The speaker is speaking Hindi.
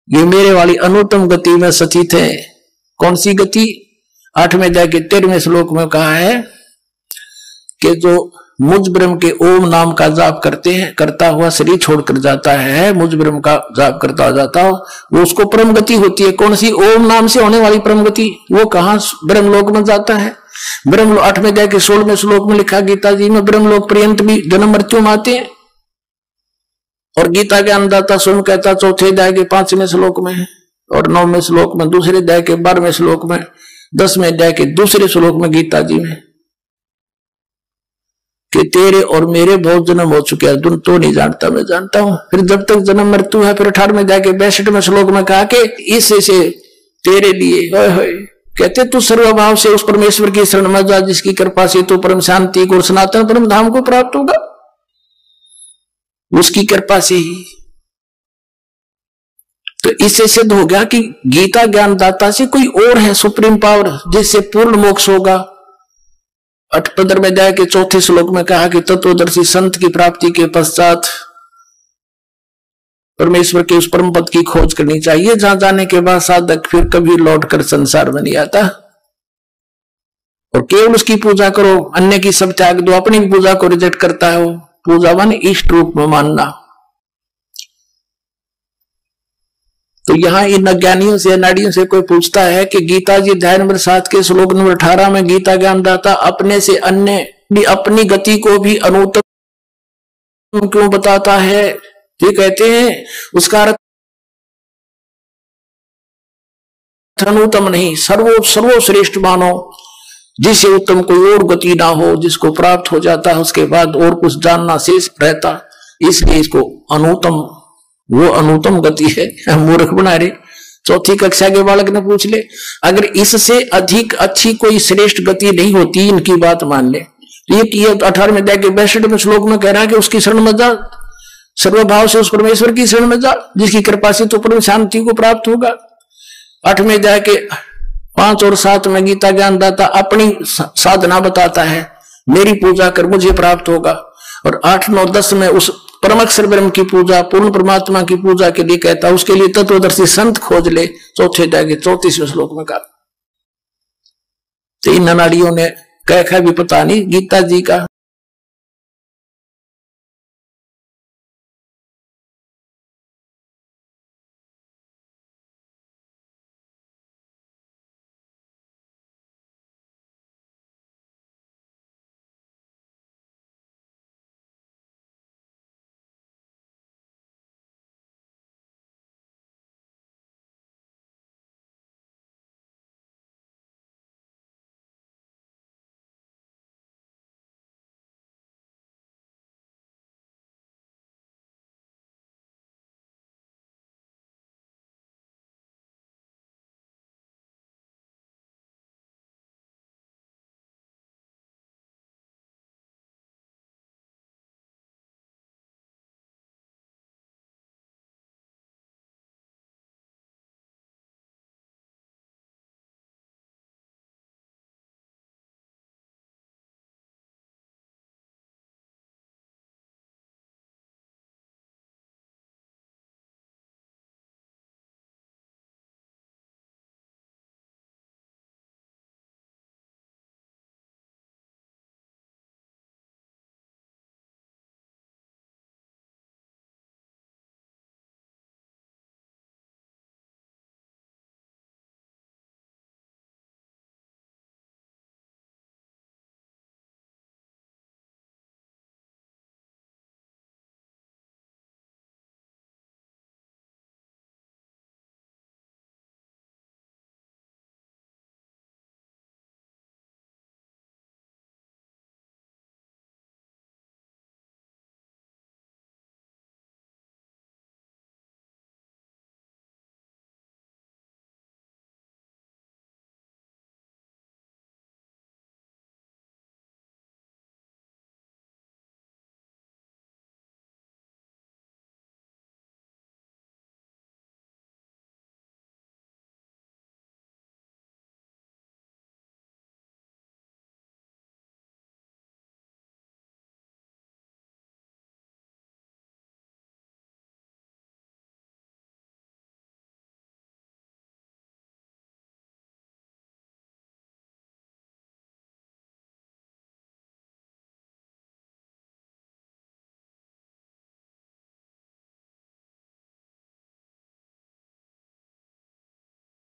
ये मेरे वाली अनुत्तम गति में स्थित है। कौन सी गति? 8वें अध्याय के 13वें श्लोक में कहा है कि जो मुझ ब्रह्म के ओम नाम का जाप करता हुआ शरीर छोड़कर जाता है, मुझ ब्रह्म का जाप करता जाता हो, वो उसको परम गति होती है। कौन सी? ओम नाम से होने वाली परम गति। वो कहां? ब्रह्मलोक में जाता है। ब्रह्मलोक 8वें अध्याय के 16वें श्लोक में लिखा, गीता जी में ब्रह्मलोक पर्यंत भी जन्म मृत्यु में आते हैं। और गीता के अन्नदाता स्वयं कहता 4थे अध्याय के 5वें श्लोक में और 9वें श्लोक में, दूसरे अध्याय के 12वें श्लोक में, 10वें अध्याय के दूसरे श्लोक में गीता जी में कि तेरे और मेरे बहुत जन्म हो चुके हैं, तुम तो नहीं जानता, मैं जानता हूं। फिर जब तक जन्म मृत्यु है, फिर 18वें अध्याय के 62वें श्लोक में कहा कि इससे तेरे लिए कहते तू सर्वभाव से उस परमेश्वर की शरण में जा जिसकी कृपा से तू परम शांति को और सनातन परम धाम को प्राप्त होगा, उसकी कृपा से ही। तो इससे सिद्ध हो गया कि गीता ज्ञानदाता से कोई और है सुप्रीम पावर जिससे पूर्ण मोक्ष होगा। 15वें अध्याय के 4थे श्लोक में कहा कि तत्वदर्शी संत की प्राप्ति के पश्चात परमेश्वर के उस परम पद की खोज करनी चाहिए जहां जाने के बाद साधक फिर कभी लौटकर संसार में नहीं आता और केवल उसकी पूजा करो, अन्य की सब त्याग दो। अपनी पूजा को रिजेक्ट करता है वो। पूजा वन इष्ट रूप में मानना। तो यहां इन अज्ञानियों से अनाड़ियों से कोई पूछता है कि गीता जी अध्याय नंबर 7 के श्लोक नंबर 18 में गीता ज्ञानदाता अपने से अन्य भी अपनी गति को भी अनुत्तम क्यों बताता है? ये कहते हैं उसका अर्थ अनुत्तम नहीं, सर्वश्रेष्ठ मानो, जिससे उत्तम कोई और गति ना हो, जिसको प्राप्त हो जाता है उसके बाद और कुछ जानना शेष रहता, इसलिए इसको अनुत्तम, वो अनुत्तम गति है। मूर्ख बना रहे। 4ठी कक्षा के बालक ने पूछ ले, अगर इससे अधिक अच्छी कोई श्रेष्ठ गति नहीं होती, इनकी बात मान ले। ये 18वें अध्याय के 62वें श्लोक में कह रहा है कि उसकी शरण में जा, सर्वभाव से उस परमेश्वर की शरण में जा जिसकी कृपा से तो परम शांति को प्राप्त होगा। 8वें अध्याय के 5 और 7 में गीता ज्ञानदाता अपनी साधना बताता है, मेरी पूजा कर मुझे प्राप्त होगा। और 8, 9, 10 में उस परम अक्षर ब्रह्म की पूजा, पूर्ण परमात्मा की पूजा के लिए कहता, उसके लिए तत्वदर्शी संत खोज ले। 4थे अध्याय के 34वें श्लोक में कहा। तो इन अनाड़ियों ने कह भी पता नहीं गीता जी का